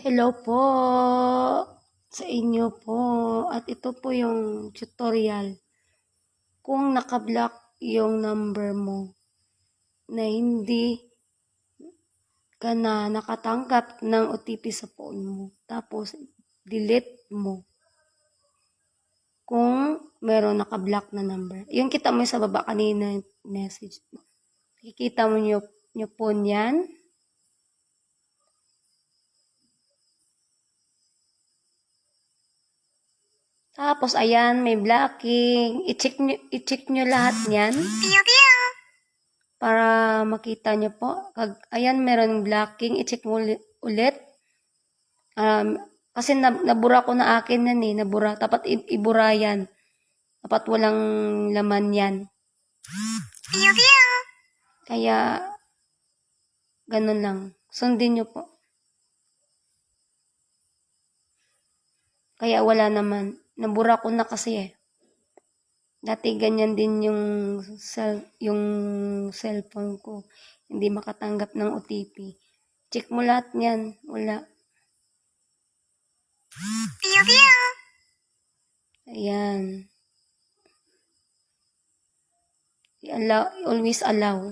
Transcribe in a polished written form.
Hello po sa inyo po. At ito po yung tutorial. Kung nakablock yung number mo na hindi ka na nakatanggap ng OTP sa phone mo. Tapos, delete mo. Kung meron nakablock na number. Yung kita mo sa baba kanina message mo. Kikita mo nyo po yan. Tapos, ayan, may blocking. I-check nyo lahat yan. Para makita nyo po. Ayan, meron blocking. I-check mo ulit. Kasi nabura ko na akin yan eh. Nabura. Dapat ibura yan. Dapat walang laman yan. Kaya, ganun lang. Sundin nyo po. Kaya wala naman. Nabura ko na kasi eh. Dati ganyan din yung cellphone ko. Hindi makatanggap ng OTP. Check mo lahat yan. Wala. Ayan. Always allow.